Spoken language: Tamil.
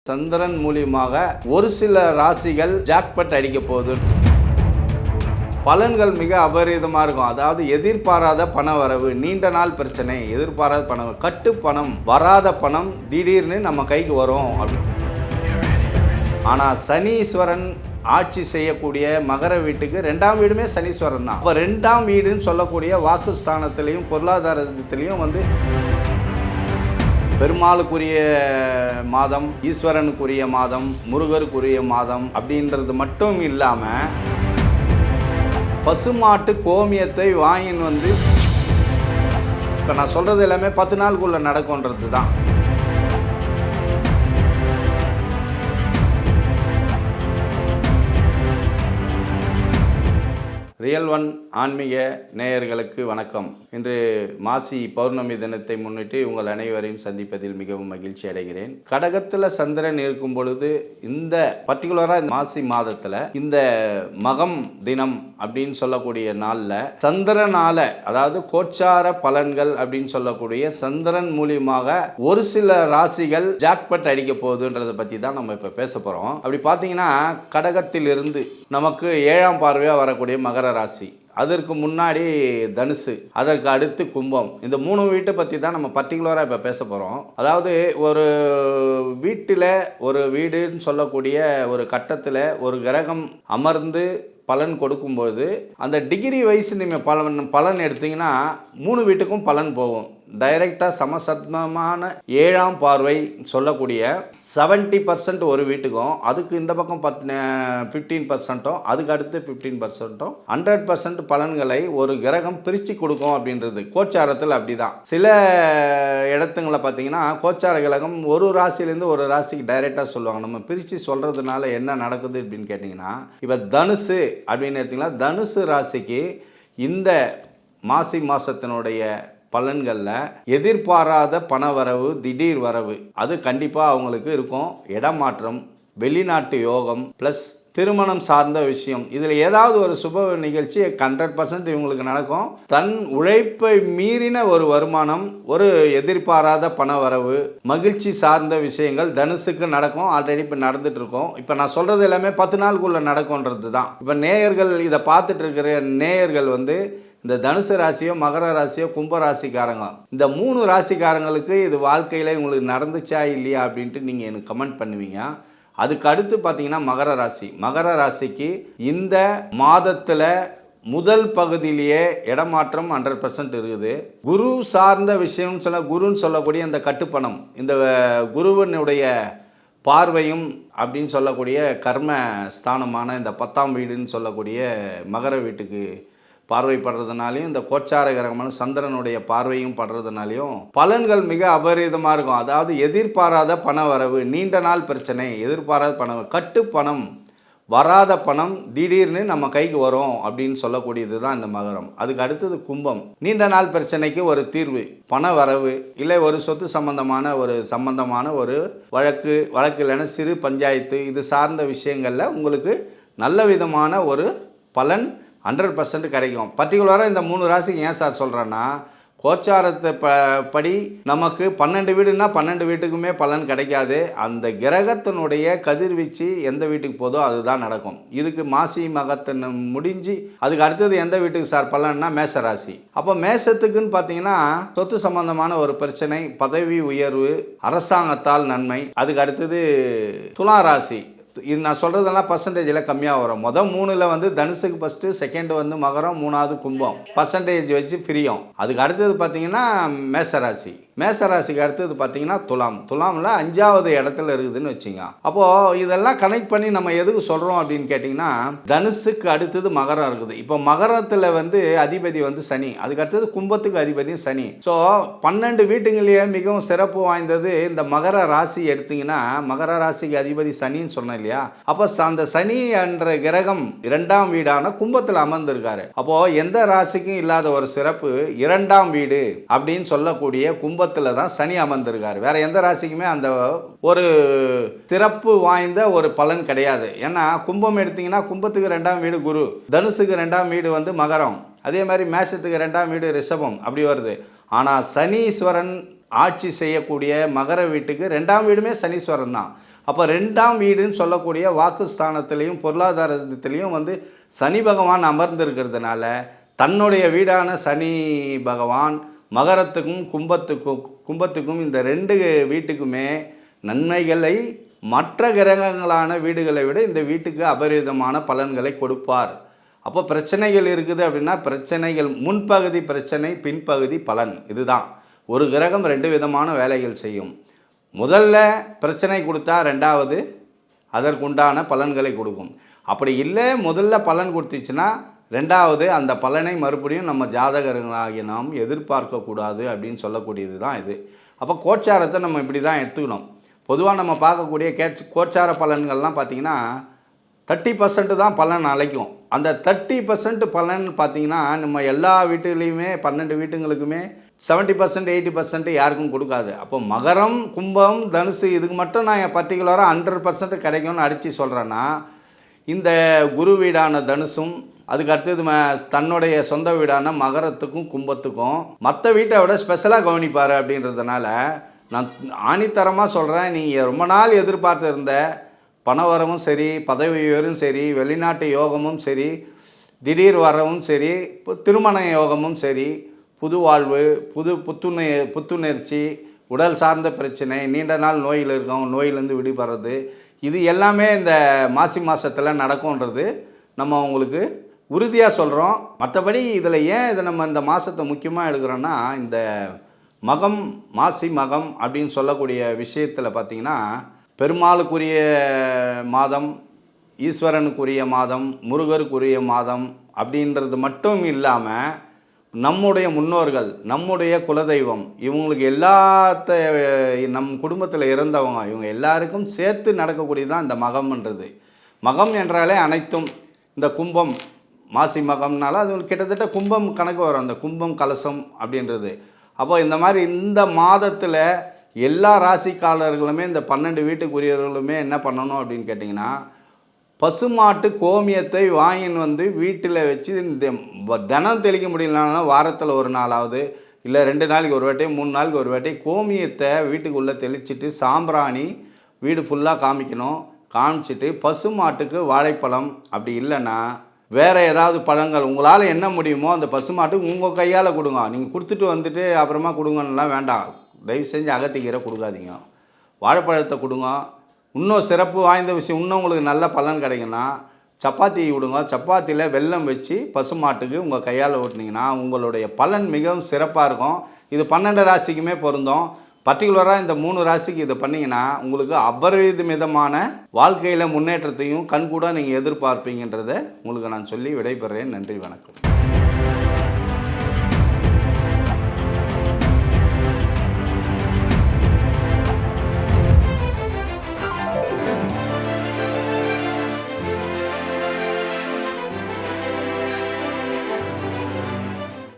சந்திரன் மூலியமாக ஒரு சில ராசிகள் ஜாக்பட் அடிக்க போகுது. பலன்கள் மிக அபரீதமாக இருக்கும். அதாவது எதிர்பாராத பண வரவு, நீண்ட நாள் பிரச்சனை, எதிர்பாராத பணம், கட்டு பணம், வராத பணம் திடீர்னு நம்ம கைக்கு வரும் அப்படி. ஆனால் சனீஸ்வரன் ஆட்சி செய்யக்கூடிய மகர வீட்டுக்கு 2ஆம் வீடுமே சனீஸ்வரன் தான். அப்போ 2ஆம் வீடுன்னு சொல்லக்கூடிய வாக்குஸ்தானத்திலையும் பொருளாதாரத்திலையும் பெருமாளுக்குரிய மாதம், ஈஸ்வரனுக்குரிய மாதம், முருகருக்குரிய மாதம் அப்படின்றது மட்டும் இல்லாமல் பசுமாட்டு கோமியத்தை வாங்கின்னு இப்போ நான் சொல்கிறது எல்லாமே 10 நாளுக்குள்ளே நடக்கும்ன்றது தான். ரியல் ஒன் ஆன்மீக நேயர்களுக்கு வணக்கம். இன்று மாசி பௌர்ணமி தினத்தை முன்னிட்டு உங்கள் அனைவரையும் சந்திப்பதில் மிகவும் மகிழ்ச்சி அடைகிறேன். கடகத்தில் சந்திரன் இருக்கும் பொழுது இந்த பர்டிகுலராக மாசி மாதத்தில் இந்த மகம் தினம் அப்படின்னு சொல்லக்கூடிய நாளில் சந்திரனால, அதாவது கோச்சார பலன்கள் அப்படின்னு சொல்லக்கூடிய சந்திரன் மூலியமாக ஒரு சில ராசிகள் ஜாக்பட் அடிக்க போகுதுன்றதை பற்றி தான் நம்ம இப்போ பேச போகிறோம். அப்படி பார்த்தீங்கன்னா கடகத்தில் இருந்து நமக்கு 7ஆம் பார்வையாக வரக்கூடிய மகர ராசி, அதற்கு முன்னாடி தனுசு, அதற்கு அடுத்து கும்பம். இந்த 3 வீட்டை பற்றி தான் நம்ம பர்டிகுலராக இப்போ பேச போகிறோம். அதாவது ஒரு வீட்டில், ஒரு வீடுன்னு சொல்லக்கூடிய ஒரு கட்டத்தில் ஒரு கிரகம் அமர்ந்து பலன் கொடுக்கும்போது அந்த டிகிரி வைஸ் நீங்கள் பலன் எடுத்தீங்கன்னா 3 வீட்டுக்கும் பலன் போகும். டைரெக்டாக சமசப்தமான 7ஆம் பார்வை சொல்லக்கூடிய 70% ஒரு வீட்டுக்கும், அதுக்கு இந்த பக்கம் 15%, அதுக்கு அடுத்து 15%, 100% பலன்களை ஒரு கிரகம் பிரித்து கொடுக்கும் அப்படின்றது கோச்சாரத்தில். அப்படி தான் சில இடத்துங்களை பார்த்தீங்கன்னா கோச்சார கிரகம் ஒரு ராசிலேருந்து ஒரு ராசிக்கு டைரெக்டாக சொல்லுவாங்க. நம்ம பிரித்து சொல்கிறதுனால என்ன நடக்குது அப்படின்னு கேட்டிங்கன்னா, இப்போ தனுசு அப்படின்னு எடுத்திங்கன்னா தனுசு ராசிக்கு இந்த மாசி மாதத்தினுடைய பலன்களில் எதிர்பாராத பண வரவு, திடீர் வரவு அது கண்டிப்பாக அவங்களுக்கு இருக்கும். இடமாற்றம், வெளிநாட்டு யோகம், ப்ளஸ் திருமணம் சார்ந்த விஷயம், இதில் ஏதாவது ஒரு சுப நிகழ்ச்சி 100% இவங்களுக்கு நடக்கும். தன் உழைப்பை மீறின ஒரு வருமானம், ஒரு எதிர்பாராத பண வரவு, மகிழ்ச்சி சார்ந்த விஷயங்கள் தனுசுக்கு நடக்கும். ஆல்ரெடி இப்போ நடந்துட்டு இருக்கோம். இப்போ நான் சொல்கிறது எல்லாமே 10 நாளுக்குள்ளே நடக்கும்ன்றது தான். இப்போ நேயர்கள், இதை பார்த்துட்டு இருக்கிற நேயர்கள் இந்த தனுசு ராசியோ, மகர ராசியோ, கும்ப ராசிக்காரங்க, இந்த 3 ராசிக்காரங்களுக்கு இது வாழ்க்கையில் உங்களுக்கு நடந்துச்சா இல்லையா அப்படின்ட்டு நீங்கள் எனக்கு கமெண்ட் பண்ணுவீங்க. அதுக்கு அடுத்து பார்த்தீங்கன்னா மகர ராசி. மகர ராசிக்கு இந்த மாதத்தில் முதல் பகுதியிலேயே இடமாற்றம் 100% இருக்குது. குரு சார்ந்த விஷயம் குருன்னு சொல்லக்கூடிய இந்த கட்டுப்பணம், இந்த குருவனுடைய பார்வையும் அப்படின்னு சொல்லக்கூடிய கர்ம ஸ்தானமான இந்த 10ஆம் வீடுன்னு சொல்லக்கூடிய மகர வீட்டுக்கு பார்வைப்படுறதுனாலையும், இந்த கோச்சார கிரகமான சந்திரனுடைய பார்வையும் படுறதுனாலையும் பலன்கள் மிக அபரீதமாக இருக்கும். அதாவது எதிர்பாராத பண வரவு, நீண்ட நாள் பிரச்சனை, எதிர்பாராத பணம், கட்டு பணம், வராத பணம் திடீர்னு நம்ம கைக்கு வரும் அப்படின்னு சொல்லக்கூடியது தான் இந்த மகரம். அதுக்கு அடுத்தது கும்பம். நீண்ட நாள் பிரச்சனைக்கு ஒரு தீர்வு, பண வரவு, இல்லை ஒரு சொத்து சம்பந்தமான ஒரு வழக்கு இல்லைன்னா சிறு பஞ்சாயத்து, இது சார்ந்த விஷயங்களில் உங்களுக்கு நல்ல விதமான ஒரு பலன் 100% கிடைக்கும். பர்டிகுலராக இந்த 3 ராசிக்கு ஏன் சார் சொல்கிறேன்னா, கோச்சாரத்தை படி நமக்கு 12 வீடுனா 12 வீட்டுக்குமே பலன் கிடைக்காது. அந்த கிரகத்தினுடைய கதிர்வீச்சு எந்த வீட்டுக்கு போதோ அதுதான் நடக்கும். இதுக்கு மாசி மகத்தின் முடிஞ்சு அதுக்கு அடுத்தது எந்த வீட்டுக்கு சார் பலன்னா மேசராசி. அப்போ மேசத்துக்குன்னு பார்த்தீங்கன்னா சொத்து சம்பந்தமான ஒரு பிரச்சனை, பதவி உயர்வு, அரசாங்கத்தால் நன்மை. அதுக்கு அடுத்தது துலா ராசி. இது நான் சொல்கிறதெல்லாம் பர்சன்டேஜில் கம்மியாக வரும். மொதல் 3ல் தனுசுக்கு ஃபஸ்ட்டு, செகண்டு மகரம், 3வது கும்பம், பர்சன்டேஜ் வச்சு பிரியும். அதுக்கு அடுத்தது பார்த்தீங்கன்னா மேசராசி. மேசராசிக்கு அடுத்தது பார்த்தீங்கன்னா துலாமில் 5வது இடத்துல இருக்குதுன்னு வச்சுங்க. அப்போது இதெல்லாம் கனெக்ட் பண்ணி நம்ம எதுக்கு சொல்கிறோம் அப்படின்னு கேட்டிங்கன்னா, தனுசுக்கு அடுத்தது மகரம் இருக்குது. இப்போ மகரத்தில் அதிபதி சனி, அதுக்கு அடுத்தது கும்பத்துக்கு அதிபதி சனி. ஸோ 12 வீட்டுங்களையே மிகவும் சிறப்பு வாய்ந்தது இந்த மகர ராசி எடுத்திங்கன்னா, மகர ராசிக்கு அதிபதி சனின்னு சொன்னேன் இல்லையா. அப்போ அந்த சனி என்ற கிரகம் 2ஆம் வீடான கும்பத்தில் அமர்ந்திருக்காரு. அப்போது எந்த ராசிக்கும் இல்லாத ஒரு சிறப்பு 2ஆம் வீடு அப்படின்னு சொல்லக்கூடிய கும்ப தான் சனி அமர்ந்திருக்காரு. வேற எந்த ராசிக்குமே அந்த ஒரு சிறப்பு வாய்ந்த ஒரு பலன் கிடையாது. ஏன்னா கும்பம் எடுத்தீங்கன்னா கும்பத்துக்கு 2ஆம் வீடு குரு, தனுசுக்கு 2ஆம் வீடு மகரம், அதே மாதிரி மேஷத்துக்கு 2ஆம் வீடு ரிஷபம், அப்படி வருது. ஆனால் சனீஸ்வரன் ஆட்சி செய்யக்கூடிய மகர வீட்டுக்கு 2ஆம் வீடுமே சனீஸ்வரன் தான். அப்போ 2ஆம் வீடுன்னு சொல்லக்கூடிய வாக்குஸ்தானத்திலையும் பொருளாதாரத்திலையும் வந்து சனி பகவான் அமர்ந்திருக்கிறதுனால தன்னுடைய வீடான சனி பகவான் மகரத்துக்கும் கும்பத்துக்கும் இந்த 2 வீட்டுக்குமே நன்மைகளை மற்ற கிரகங்களான வீடுகளை விட இந்த வீட்டுக்கு அபரிதமான பலன்களை கொடுப்பார். அப்போ பிரச்சனைகள் இருக்குது அப்படின்னா பிரச்சனைகள் முன்பகுதி பிரச்சனை, பின்பகுதி பலன். இதுதான். ஒரு கிரகம் 2 விதமான வேலைகள் செய்யும். முதல்ல பிரச்சனை கொடுத்தா 2வது அதற்குண்டான பலன்களை கொடுக்கும். அப்படி இல்லை முதல்ல பலன் கொடுத்துச்சுன்னா 2வது அந்த பலனை மறுபடியும் நம்ம ஜாதகர்களாகி நாம் எதிர்பார்க்கக்கூடாது அப்படின்னு சொல்லக்கூடியது தான் இது. அப்போ கோச்சாரத்தை நம்ம இப்படி தான் எடுத்துக்கணும். பொதுவாக நம்ம பார்க்கக்கூடிய கோச்சார பலன்கள்லாம் பார்த்திங்கன்னா 30% தான் பலன் அழைக்கும். அந்த 30% பலன் பார்த்திங்கன்னா நம்ம எல்லா வீட்டுலேயுமே 12 வீட்டுங்களுக்குமே 70% 80% யாருக்கும் கொடுக்காது. அப்போ மகரம், கும்பம், தனுசு இதுக்கு மட்டும் நான் பர்டிகுலராக 100% கிடைக்கும்னு அடித்து சொல்கிறேன்னா, இந்த குரு வீடான தனுசும் அதுக்கு அடுத்தது தன்னுடைய சொந்த வீடான மகரத்துக்கும் கும்பத்துக்கும் மற்ற வீட்டை விட ஸ்பெஷலாக கவனிப்பார். அப்படின்றதுனால நான் ஆணித்தரமாக சொல்கிறேன், நீங்கள் ரொம்ப நாள் எதிர்பார்த்து இருந்த பணவரமும் சரி, பதவி உயர்வும் சரி, வெளிநாட்டு யோகமும் சரி, திடீர் வரவும் சரி, திருமண யோகமும் சரி, புது வாழ்வு, புத்துணர்ச்சி, உடல் சார்ந்த பிரச்சனை, நீண்ட நாள் நோயில் இருக்கோம், நோயிலேருந்து விடுபடுறது, இது எல்லாமே இந்த மாசி மாதத்தில் நடக்கும்ன்றது நம்ம உங்களுக்கு உறுதியாக சொல்கிறோம். மற்றபடி இதில் ஏன் இதை நம்ம இந்த மாதத்தை முக்கியமாக எடுக்கிறோன்னா, இந்த மாசி மகம் அப்படின்னு சொல்லக்கூடிய விஷயத்தில் பார்த்திங்கன்னா பெருமாளுக்குரிய மாதம், ஈஸ்வரனுக்குரிய மாதம், முருகருக்குரிய மாதம் அப்படின்றது மட்டும் இல்லாமல் நம்முடைய முன்னோர்கள், நம்முடைய குலதெய்வம், இவங்களுக்கு நம் குடும்பத்தில் இறந்தவங்க இவங்க எல்லாருக்கும் சேர்த்து நடக்கக்கூடியது தான் இந்த மகம்ன்றது. மகம் என்றாலே அனைத்தும். இந்த கும்பம் மாசி மகம்னால அது கிட்டத்தட்ட கும்பம் கணக்கு வரும், அந்த கும்பம் கலசம் அப்படின்றது. அப்போ இந்த மாதிரி இந்த மாதத்தில் எல்லா ராசிக்காரர்களுமே இந்த 12 வீட்டுக்குரியவர்களுமே என்ன பண்ணணும் அப்படின்னு கேட்டிங்கன்னா, பசுமாட்டு கோமியத்தை வாங்கின்னு வந்து வீட்டில் வச்சு இந்த தினம் தெளிக்க முடியலனாலும் வாரத்தில் ஒரு நாளாவது, இல்லை 2 நாளைக்கு ஒரு வாட்டி, 3 நாளைக்கு ஒரு வாட்டி கோமியத்தை வீட்டுக்குள்ளே தெளிச்சிட்டு சாம்பிராணி வீடு ஃபுல்லாக காமிச்சிட்டு பசுமாட்டுக்கு வாழைப்பழம், அப்படி இல்லைன்னா வேறு ஏதாவது பழங்கள் உங்களால் என்ன முடியுமோ அந்த பசுமாட்டுக்கு உங்கள் கையால் கொடுங்க. நீங்கள் கொடுத்துட்டு வந்துட்டு அப்புறமா கொடுங்கன்னெலாம் வேண்டாம். தயவு செஞ்சு அகத்திக்கீரை கொடுக்காதீங்க, வாழைப்பழத்தை கொடுங்க. இன்னும் சிறப்பு வாய்ந்த விஷயம், இன்னும் உங்களுக்கு நல்ல பலன் கிடைக்குன்னா சப்பாத்தி விடுங்க. சப்பாத்தியில் வெல்லம் வச்சு பசுமாட்டுக்கு உங்கள் கையால் ஓட்டினீங்கன்னா உங்களுடைய பலன் மிகவும் சிறப்பாக இருக்கும். இது 12 ராசிக்குமே பொருந்தும். பர்டிகுலராக இந்த 3 ராசிக்கு இதை பண்ணிங்கன்னா உங்களுக்கு அபரிமிதமான வாழ்க்கையில் முன்னேற்றத்தையும் கண்கூட நீங்கள் எதிர்பார்ப்பீங்கன்றதை உங்களுக்கு நான் சொல்லி விடைபெறேன். நன்றி, வணக்கம்.